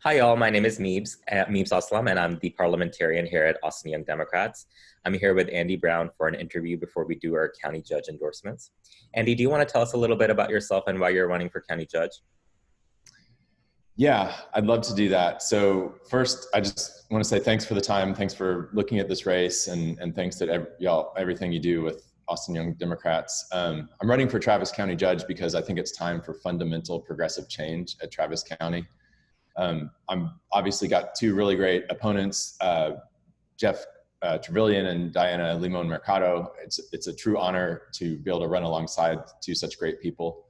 Hi, all. My name is Meebs Aslam, and I'm the parliamentarian here at Austin Young Democrats. I'm here with Andy Brown for an interview before we do our county judge endorsements. Andy, do you want to tell us a little bit about yourself and why you're running for county judge? Yeah, I'd love to do that. So first, I just want to say thanks for the time. Thanks for looking at this race, and thanks to y'all, everything you do with Austin Young Democrats. I'm running for Travis County Judge because I think it's time for fundamental progressive change at Travis County. I'm obviously got two really great opponents, Jeff Trevelyan and Diana Limon Mercado. It's a true honor to be able to run alongside two such great people.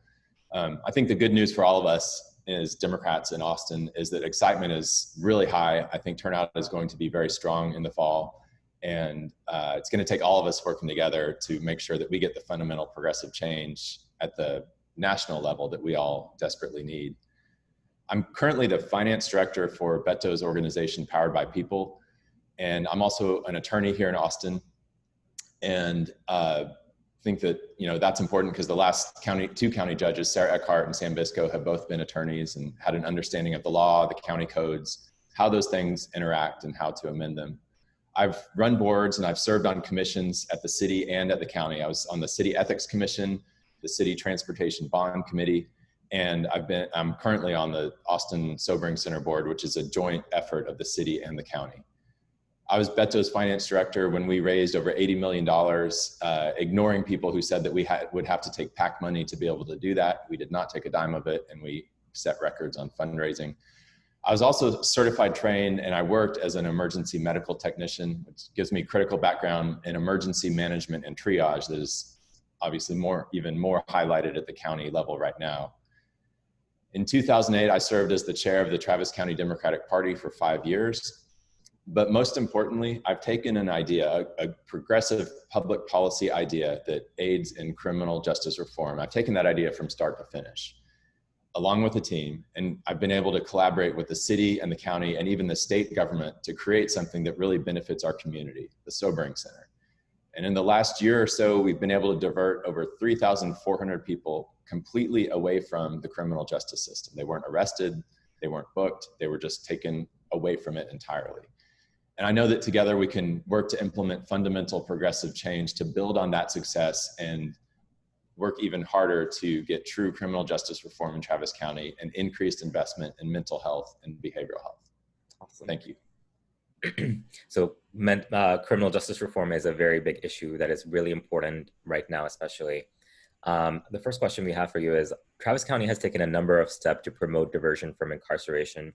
I think the good news for all of us as Democrats in Austin is that excitement is really high. I think turnout is going to be very strong in the fall. And it's going to take all of us working together to make sure that we get the fundamental progressive change at the national level that we all desperately need. I'm currently the finance director for Beto's organization, Powered by People. And I'm also an attorney here in Austin. And think that that's important because the last two county judges, Sarah Eckhart and Sam Bisco, have both been attorneys and had an understanding of the law, the county codes, how those things interact and how to amend them. I've run boards and I've served on commissions at the city and at the county. I was on the City Ethics Commission, the City Transportation Bond Committee, and I'm currently on the Austin Sobering Center Board, which is a joint effort of the city and the county. I was Beto's finance director when we raised over $80 million, ignoring people who said that we would have to take PAC money to be able to do that. We did not take a dime of it, and we set records on fundraising. I was also certified trained, and I worked as an emergency medical technician, which gives me critical background in emergency management and triage that is obviously even more highlighted at the county level right now. In 2008, I served as the chair of the Travis County Democratic Party for 5 years. But most importantly, I've taken an idea, a progressive public policy idea that aids in criminal justice reform. I've taken that idea from start to finish, along with the team, and I've been able to collaborate with the city and the county and even the state government to create something that really benefits our community, the Sobering Center. And in the last year or so, we've been able to divert over 3,400 people completely away from the criminal justice system. They weren't arrested, they weren't booked, they were just taken away from it entirely. And I know that together we can work to implement fundamental progressive change to build on that success and work even harder to get true criminal justice reform in Travis County and increased investment in mental health and behavioral health. Awesome. Thank you. So criminal justice reform is a very big issue that is really important right now, especially. The first question we have for you is, Travis County has taken a number of steps to promote diversion from incarceration.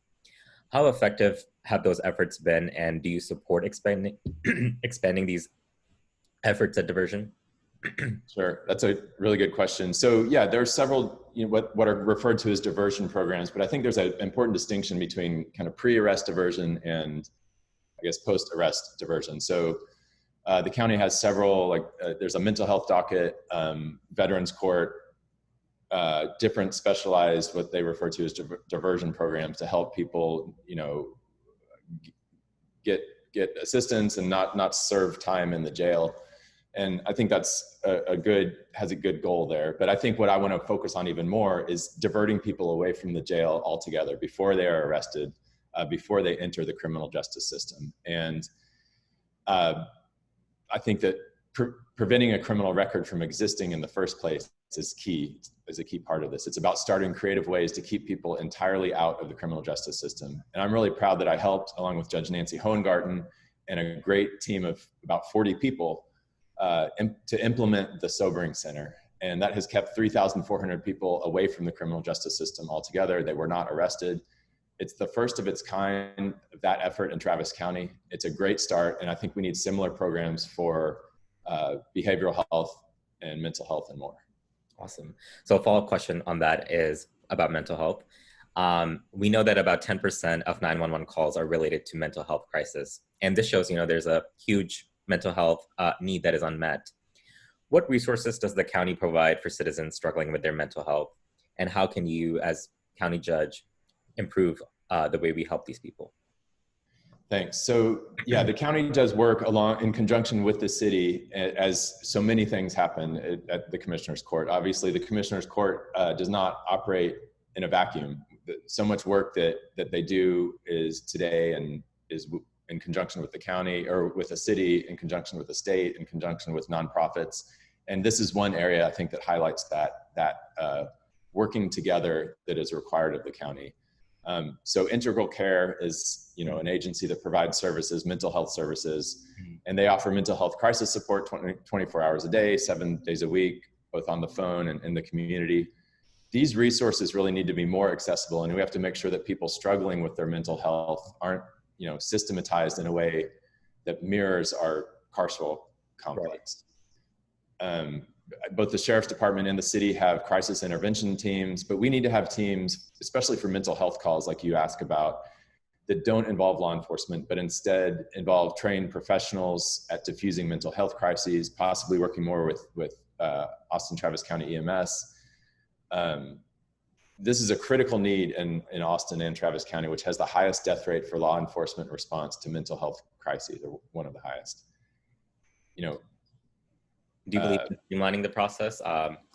How effective have those efforts been, and do you support expanding these efforts at diversion? Sure, that's a really good question. So yeah, there are several what are referred to as diversion programs, but I think there's an important distinction between kind of pre-arrest diversion and I guess post-arrest diversion. So the county has several, there's a mental health docket, veterans court, different specialized, what they refer to as diversion programs to help people, get assistance and not serve time in the jail. And I think that's has a good goal there. But I think what I want to focus on even more is diverting people away from the jail altogether before they are arrested, before they enter the criminal justice system. And I think that preventing a criminal record from existing in the first place is a key part of this. It's about starting creative ways to keep people entirely out of the criminal justice system. And I'm really proud that I helped, along with Judge Nancy Hohengarten and a great team of about 40 people, to implement the Sobering Center. And that has kept 3,400 people away from the criminal justice system altogether. They were not arrested. It's the first of its kind of that effort in Travis County. It's a great start, and I think we need similar programs for behavioral health and mental health and more. Awesome. So a follow-up question on that is about mental health. We know that about 10% of 911 calls are related to mental health crisis. And this shows, there's a huge mental health need that is unmet. What resources does the county provide for citizens struggling with their mental health? And how can you, as county judge, improve the way we help these people? Thanks. So yeah, the county does work along in conjunction with the city, as so many things happen at the Commissioner's Court. Obviously, the Commissioner's Court does not operate in a vacuum. so much work that they do is today and is in conjunction with the county or with the city, in conjunction with the state, in conjunction with nonprofits. And this is one area I think that highlights that working together that is required of the county. So Integral Care is, an agency that provides services, mental health services, and they offer mental health crisis support 24 hours a day, 7 days a week, both on the phone and in the community. These resources really need to be more accessible, and we have to make sure that people struggling with their mental health aren't, systematized in a way that mirrors our carceral complex. Right. Both the sheriff's department and the city have crisis intervention teams, but we need to have teams, especially for mental health calls like you ask about, that don't involve law enforcement, but instead involve trained professionals at diffusing mental health crises, possibly working more with Austin Travis County EMS. This is a critical need in Austin and Travis County, which has the highest death rate for law enforcement response to mental health crises, or one of the highest. Do you believe in streamlining the process?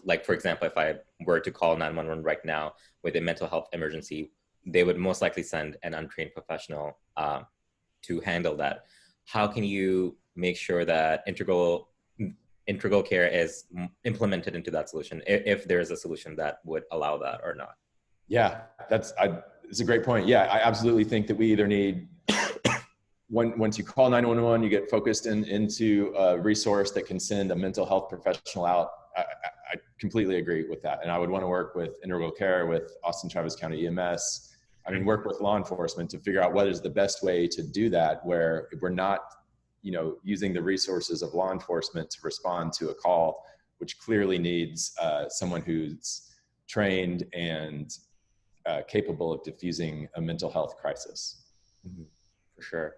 Like, for example, if I were to call 911 right now with a mental health emergency, they would most likely send an untrained professional to handle that. How can you make sure that integral care is implemented into that solution, if there is a solution that would allow that or not? Yeah, it's a great point. Yeah, I absolutely think that we either need, once you call 911, you get focused into a resource that can send a mental health professional out. I completely agree with that. And I would want to work with Integral Care, with Austin Travis County EMS. Work with law enforcement to figure out what is the best way to do that, where we're not, using the resources of law enforcement to respond to a call, which clearly needs someone who's trained and capable of diffusing a mental health crisis. Mm-hmm. For sure.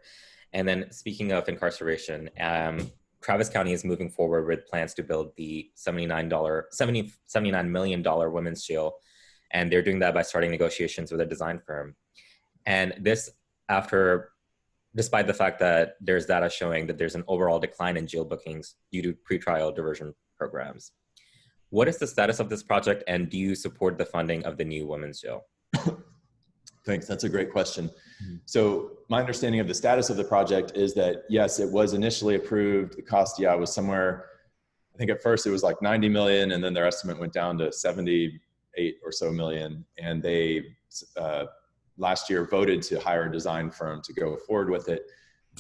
And then speaking of incarceration, Travis County is moving forward with plans to build the $79 million women's jail. And they're doing that by starting negotiations with a design firm. And this despite the fact that there's data showing that there's an overall decline in jail bookings due to pretrial diversion programs. What is the status of this project, and do you support the funding of the new women's jail? Thanks, that's a great question. Mm-hmm. So my understanding of the status of the project is that, yes, it was initially approved. The cost, was somewhere, I think at first it was like 90 million, and then their estimate went down to 78 or so million. And they last year voted to hire a design firm to go forward with it.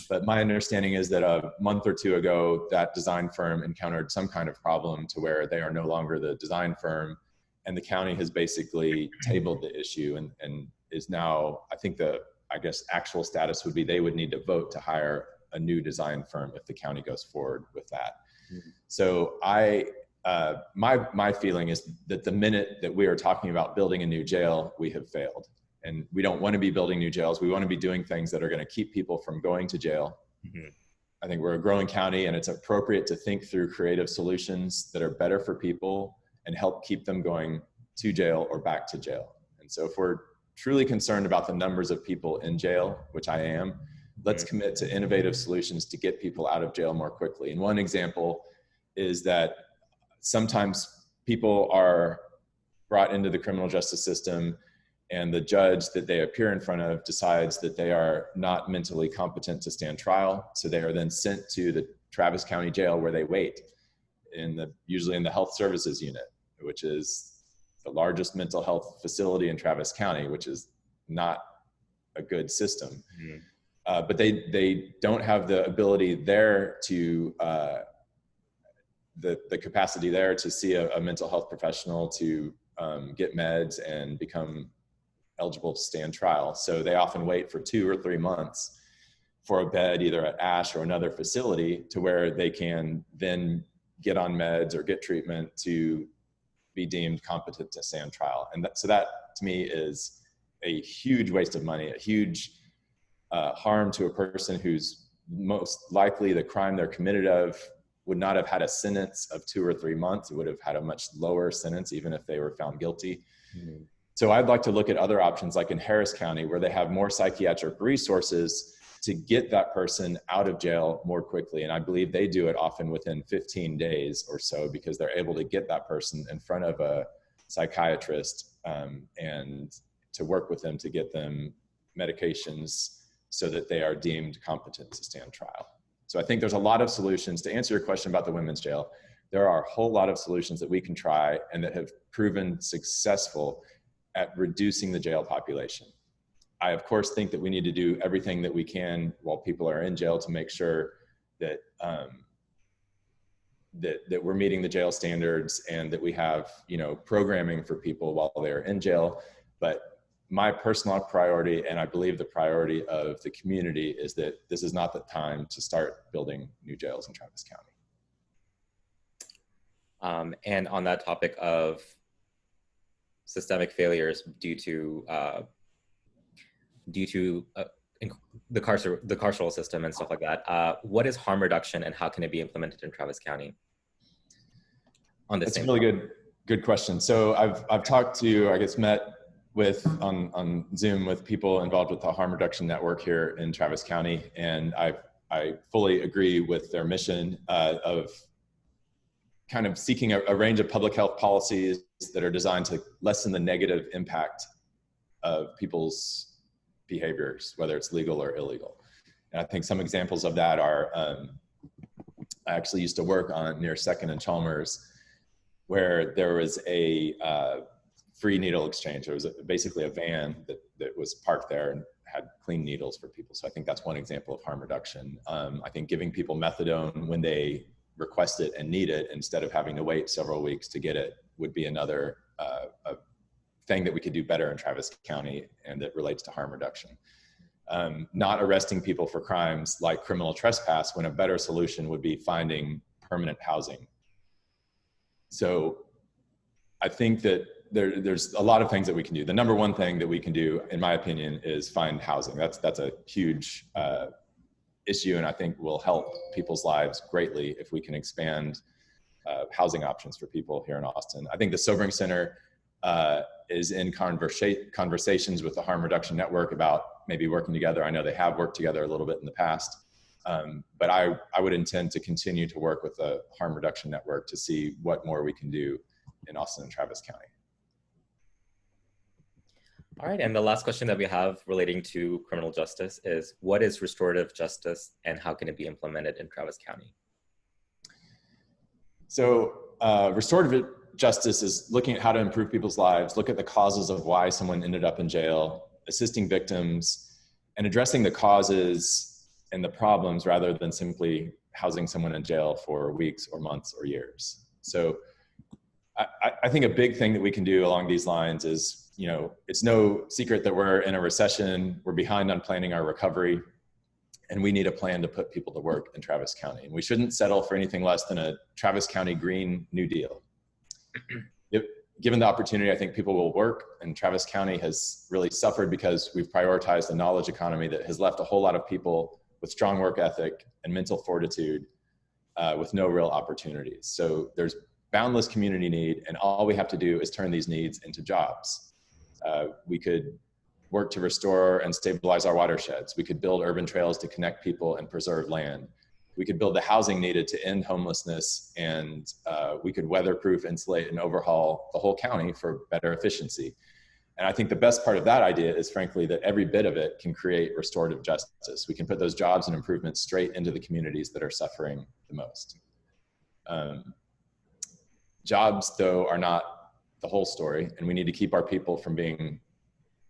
But my understanding is that a month or two ago, that design firm encountered some kind of problem to where they are no longer the design firm. And the county has basically tabled the issue and is now, I think actual status would be they would need to vote to hire a new design firm if the county goes forward with that. Mm-hmm. So my feeling is that the minute that we are talking about building a new jail, we have failed. And we don't want to be building new jails. We want to be doing things that are going to keep people from going to jail. Mm-hmm. I think we're a growing county, and it's appropriate to think through creative solutions that are better for people and help keep them going to jail or back to jail. And so if we're truly concerned about the numbers of people in jail, which I am, let's commit to innovative solutions to get people out of jail more quickly. And one example is that sometimes people are brought into the criminal justice system, and the judge that they appear in front of decides that they are not mentally competent to stand trial. So they are then sent to the Travis County Jail, where they wait, usually in the health services unit, which is the largest mental health facility in Travis County, which is not a good system. Mm-hmm. But they don't have the ability there to, the capacity there to see a mental health professional to get meds and become eligible to stand trial. So they often wait for 2 or 3 months for a bed, either at ASH or another facility, to where they can then get on meds or get treatment to be deemed competent to stand trial. And so that to me is a huge waste of money, a huge harm to a person who's most likely the crime they're committed of would not have had a sentence of 2 or 3 months. It would have had a much lower sentence, even if they were found guilty. Mm-hmm. So I'd like to look at other options, like in Harris County, where they have more psychiatric resources to get that person out of jail more quickly. And I believe they do it often within 15 days or so, because they're able to get that person in front of a psychiatrist and to work with them to get them medications so that they are deemed competent to stand trial. So I think there's a lot of solutions. To answer your question about the women's jail, there are a whole lot of solutions that we can try and that have proven successful at reducing the jail population. I, of course, think that we need to do everything that we can while people are in jail to make sure that that we're meeting the jail standards and that we have, you know, programming for people while they're in jail. But my personal priority, and I believe the priority of the community, is that this is not the time to start building new jails in Travis County. And on that topic of systemic failures due to the carceral system and stuff like that, what is harm reduction and how can it be implemented in Travis County? On this, that's a really good question. So I've talked to, I guess, met with on Zoom with people involved with the harm reduction network here in Travis County, and I fully agree with their mission of kind of seeking a range of public health policies that are designed to lessen the negative impact of people's behaviors, whether it's legal or illegal. And I think some examples of that are, I actually used to work on near 2nd and Chalmers, where there was a free needle exchange. There was basically a van that was parked there and had clean needles for people. So I think that's one example of harm reduction. I think giving people methadone when they request it and need it, instead of having to wait several weeks to get it, would be another thing that we could do better in Travis County and that relates to harm reduction. Not arresting people for crimes like criminal trespass, when a better solution would be finding permanent housing. So I think that there's a lot of things that we can do. The number one thing that we can do, in my opinion, is find housing. That's a huge issue, and I think will help people's lives greatly if we can expand housing options for people here in Austin. I think the Sobering Center is in conversations with the Harm Reduction Network about maybe working together. I know they have worked together a little bit in the past, but I would intend to continue to work with the Harm Reduction Network to see what more we can do in Austin and Travis County. All right, and the last question that we have relating to criminal justice is, what is restorative justice and how can it be implemented in Travis County? So restorative justice is looking at how to improve people's lives, look at the causes of why someone ended up in jail, assisting victims, and addressing the causes and the problems rather than simply housing someone in jail for weeks or months or years. So I think a big thing that we can do along these lines is, you know, it's no secret that we're in a recession, we're behind on planning our recovery, and we need a plan to put people to work in Travis County. And we shouldn't settle for anything less than a Travis County Green New Deal. Given the opportunity, I think people will work, and Travis County has really suffered because we've prioritized a knowledge economy that has left a whole lot of people with strong work ethic and mental fortitude with no real opportunities. So there's boundless community need, and all we have to do is turn these needs into jobs. We could work to restore and stabilize our watersheds. We could build urban trails to connect people and preserve land. We could build the housing needed to end homelessness, and we could weatherproof, insulate, and overhaul the whole county for better efficiency. And I think the best part of that idea is, frankly, that every bit of it can create restorative justice. We can put those jobs and improvements straight into the communities that are suffering the most. Jobs, though, are not the whole story, and we need to keep our people from being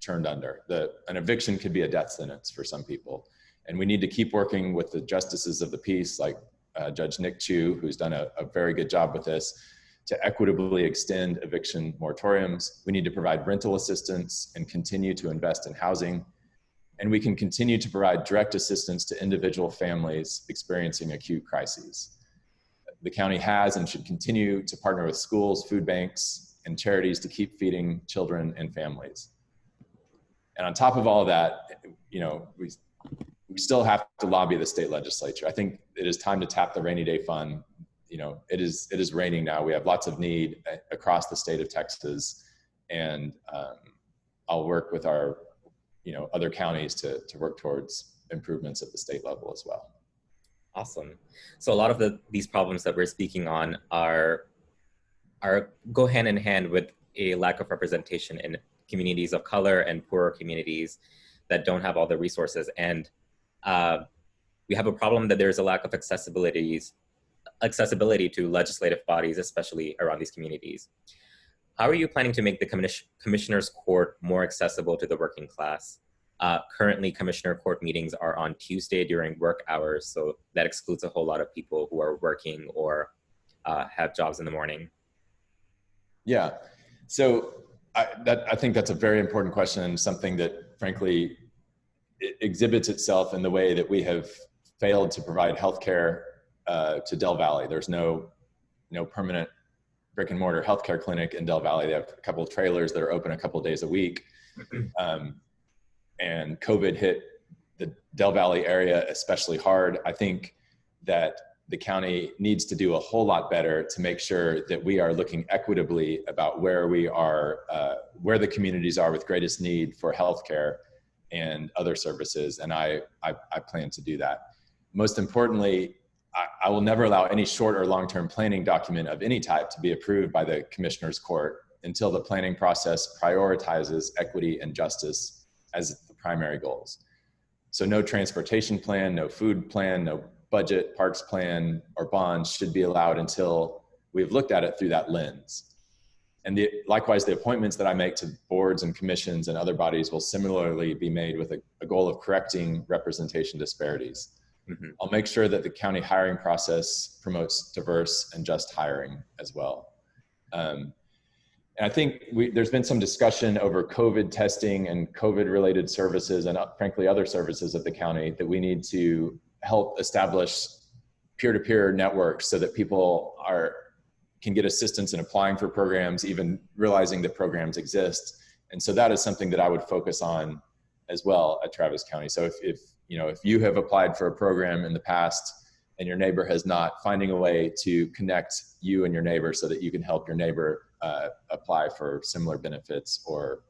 turned under. An eviction could be a death sentence for some people. And we need to keep working with the justices of the peace, like Judge Nick Chu, who's done a very good job with this, to equitably extend eviction moratoriums. We need to provide rental assistance and continue to invest in housing. And we can continue to provide direct assistance to individual families experiencing acute crises. The county has and should continue to partner with schools, food banks, and charities to keep feeding children and families. And on top of all of that, you know, we still have to lobby the state legislature. I think it is time to tap the rainy day fund. You know, it is raining now. We have lots of need across the state of Texas, and I'll work with our, you know, other counties to work towards improvements at the state level as well. Awesome. So a lot of these problems that we're speaking on go hand in hand with a lack of representation communities of color and poorer communities that don't have all the resources. And we have a problem that there's a lack of accessibility to legislative bodies, especially around these communities. How are you planning to make the Commissioner's Court more accessible to the working class? Currently, Commissioner Court meetings are on Tuesday during work hours, so that excludes a whole lot of people who are working or have jobs in the morning. Yeah, so I think that's a very important question, and something that, frankly, it exhibits itself in the way that we have failed to provide healthcare to Del Valley. There's no permanent brick and mortar healthcare clinic in Del Valley. They have a couple of trailers that are open a couple of days a week. And COVID hit the Del Valley area especially hard. I think that the county needs to do a whole lot better to make sure that we are looking equitably about where we are, where the communities are with greatest need for healthcare and other services. And I plan to do that. Most importantly, I will never allow any short or long-term planning document of any type to be approved by the Commissioner's Court until the planning process prioritizes equity and justice as the primary goals. So no transportation plan, no food plan, no budget, parks plan, or bonds should be allowed until we've looked at it through that lens. And likewise, the appointments that I make to boards and commissions and other bodies will similarly be made with a goal of correcting representation disparities. Mm-hmm. I'll make sure that the county hiring process promotes diverse and just hiring as well. And I think there's been some discussion over COVID testing and COVID-related services and frankly other services of the county that we need to help establish peer-to-peer networks so that people can get assistance in applying for programs, even realizing that programs exist. And so that is something that I would focus on as well at Travis County. So if you have applied for a program in the past and your neighbor has not, finding a way to connect you and your neighbor so that you can help your neighbor apply for similar benefits or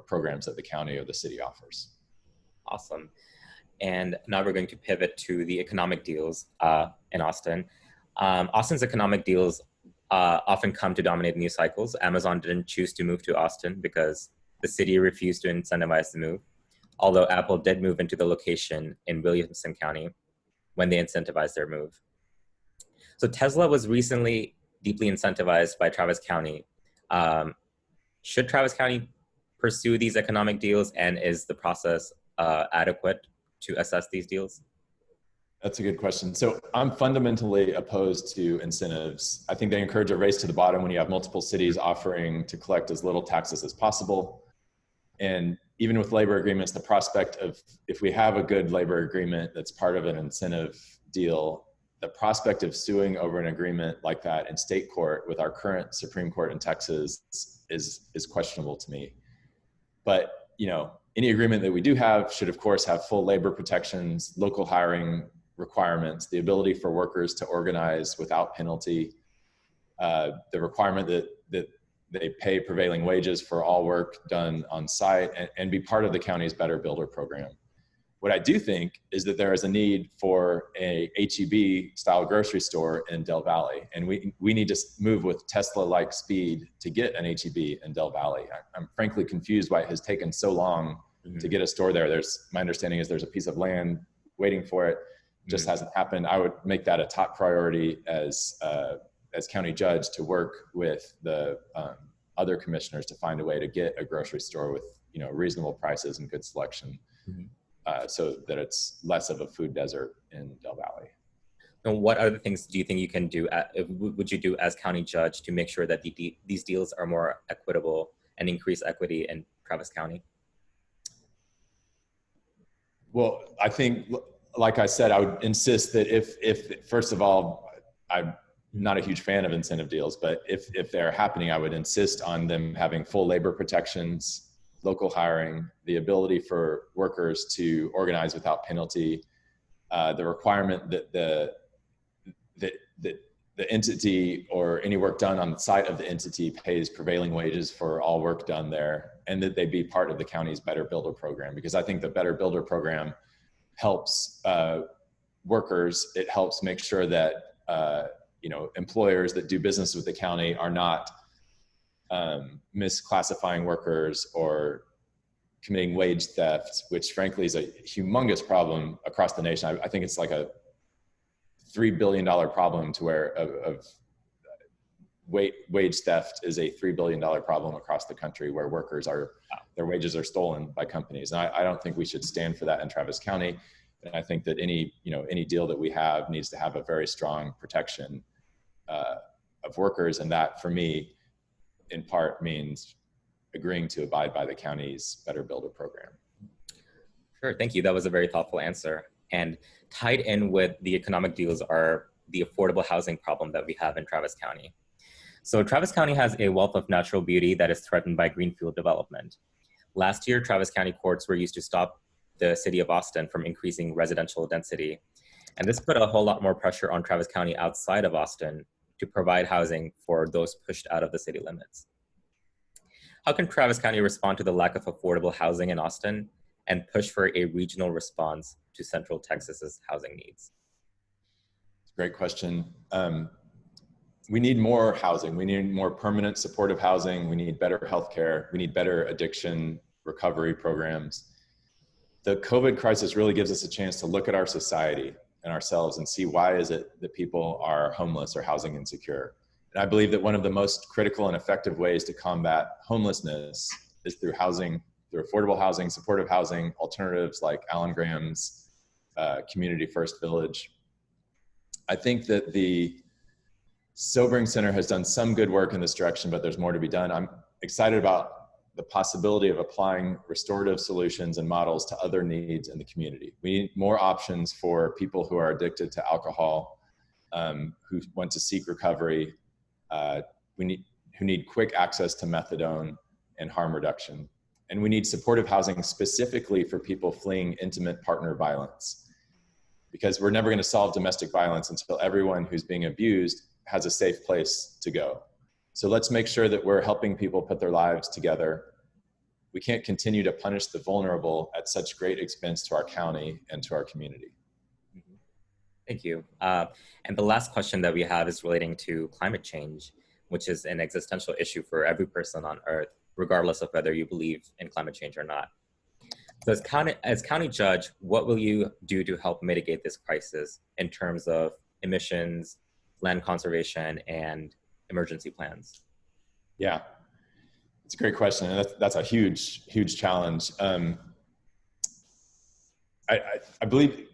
programs that the county or the city offers. Awesome. And now we're going to pivot to the economic deals in Austin. Austin's economic deals often come to dominate news cycles. Amazon didn't choose to move to Austin because the city refused to incentivize the move, although Apple did move into the location in Williamson County when they incentivized their move. So Tesla was recently deeply incentivized by Travis County. Should Travis County pursue these economic deals, and is the process adequate to assess these deals? That's a good question. So I'm fundamentally opposed to incentives. I think they encourage a race to the bottom when you have multiple cities offering to collect as little taxes as possible. And even with labor agreements, the prospect of, if we have a good labor agreement that's part of an incentive deal, the prospect of suing over an agreement like that in state court with our current Supreme Court in Texas is questionable to me. But, any agreement that we do have should, of course, have full labor protections, local hiring requirements, the ability for workers to organize without penalty, the requirement that they pay prevailing wages for all work done on site, and be part of the county's Better Builder program. What I do think is that there is a need for a H-E-B style grocery store in Del Valley, and we need to move with Tesla-like speed to get an H-E-B in Del Valley. I'm frankly confused why it has taken so long to get a store there. My understanding is there's a piece of land waiting for it. Just hasn't happened. I would make that a top priority as county judge to work with the other commissioners to find a way to get a grocery store with reasonable prices and good selection, so that it's less of a food desert in Del Valley. And what other things do you think you can do? Would you do as county judge to make sure that these deals are more equitable and increase equity in Travis County? Well, I think, like I said, I would insist that if first of all, I'm not a huge fan of incentive deals, but if they're happening, I would insist on them having full labor protections, local hiring, the ability for workers to organize without penalty, the requirement that the entity or any work done on the site of the entity pays prevailing wages for all work done there, and that they be part of the county's Better Builder program. Because I think the Better Builder program helps workers. It helps make sure that employers that do business with the county are not misclassifying workers or committing wage theft, which frankly is a humongous problem across the nation. I think it's like a $3 billion problem to where of wage theft is a $3 billion problem across the country, where workers their wages are stolen by companies. And I don't think we should stand for that in Travis County. And I think that any deal that we have needs to have a very strong protection of workers. And that, for me, in part means agreeing to abide by the county's Better Builder program. Sure, thank you. That was a very thoughtful answer. And tied in with the economic deals are the affordable housing problem that we have in Travis County. So Travis County has a wealth of natural beauty that is threatened by greenfield development. Last year, Travis County courts were used to stop the city of Austin from increasing residential density. And this put a whole lot more pressure on Travis County outside of Austin to provide housing for those pushed out of the city limits. How can Travis County respond to the lack of affordable housing in Austin and push for a regional response to Central Texas's housing needs? Great question. We need more housing. We need more permanent supportive housing. We need better healthcare. We need better addiction recovery programs. The COVID crisis really gives us a chance to look at our society and ourselves and see why is it that people are homeless or housing insecure. And I believe that one of the most critical and effective ways to combat homelessness is through housing, through affordable housing, supportive housing, alternatives like Alan Graham's Community First Village. I think that the Sobering Center has done some good work in this direction, but there's more to be done. I'm excited about the possibility of applying restorative solutions and models to other needs in the community. We need more options for people who are addicted to alcohol, who want to seek recovery, who need quick access to methadone and harm reduction. And we need supportive housing specifically for people fleeing intimate partner violence, because we're never going to solve domestic violence until everyone who's being abused has a safe place to go. So let's make sure that we're helping people put their lives together. We can't continue to punish the vulnerable at such great expense to our county and to our community. Thank you. And the last question that we have is relating to climate change, which is an existential issue for every person on Earth, regardless of whether you believe in climate change or not. So as county judge, what will you do to help mitigate this crisis in terms of emissions, land conservation, and emergency plans? Yeah, it's a great question. And that's a huge, huge challenge. I believe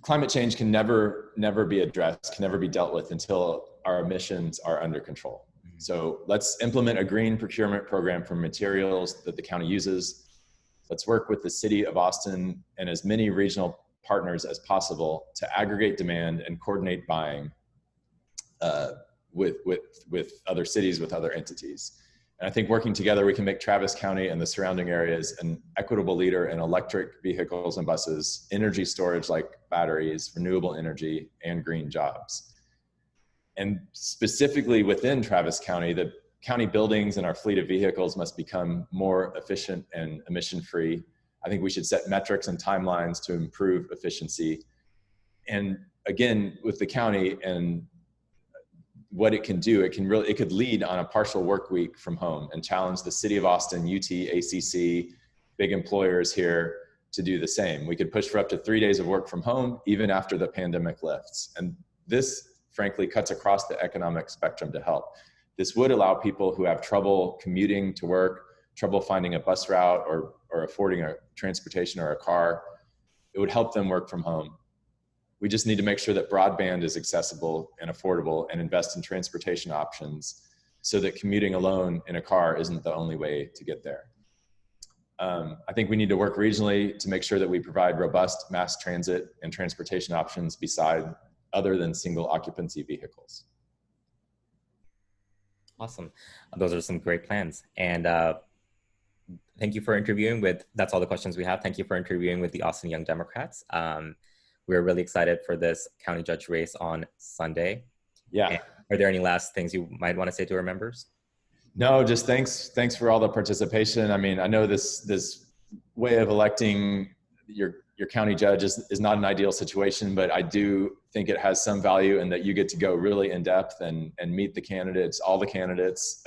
climate change can never be addressed, can never be dealt with until our emissions are under control. Mm-hmm. So let's implement a green procurement program for materials that the county uses. Let's work with the city of Austin and as many regional partners as possible to aggregate demand and coordinate buying with other cities, with other entities. And I think working together, we can make Travis County and the surrounding areas an equitable leader in electric vehicles and buses, energy storage like batteries, renewable energy, and green jobs. And specifically within Travis County, the county buildings and our fleet of vehicles must become more efficient and emission-free. I think we should set metrics and timelines to improve efficiency. And again, with the county and what it can do, it could lead on a partial work week from home and challenge the city of Austin, UT, ACC, big employers here to do the same. We could push for up to 3 days of work from home, even after the pandemic lifts. And this, frankly, cuts across the economic spectrum to help. This would allow people who have trouble commuting to work, trouble finding a bus route or affording a transportation or a car. It would help them work from home. We just need to make sure that broadband is accessible and affordable and invest in transportation options so that commuting alone in a car isn't the only way to get there. I think we need to work regionally to make sure that we provide robust mass transit and transportation options beside other than single occupancy vehicles. Awesome. Those are some great plans. And thank you for interviewing that's all the questions we have. Thank you for interviewing with the Austin Young Democrats. We're really excited for this county judge race on Sunday. Yeah. And are there any last things you might want to say to our members? No, just thanks for all the participation. I mean, I know this way of electing your county judge is not an ideal situation, but I do think it has some value in that you get to go really in depth and meet the candidates, all the candidates,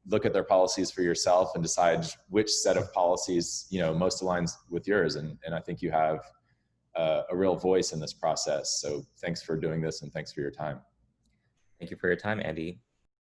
look at their policies for yourself and decide which set of policies, you know, most aligns with yours. And I think you have a real voice in this process. So thanks for doing this, and thanks for your time. Thank you for your time, Andy.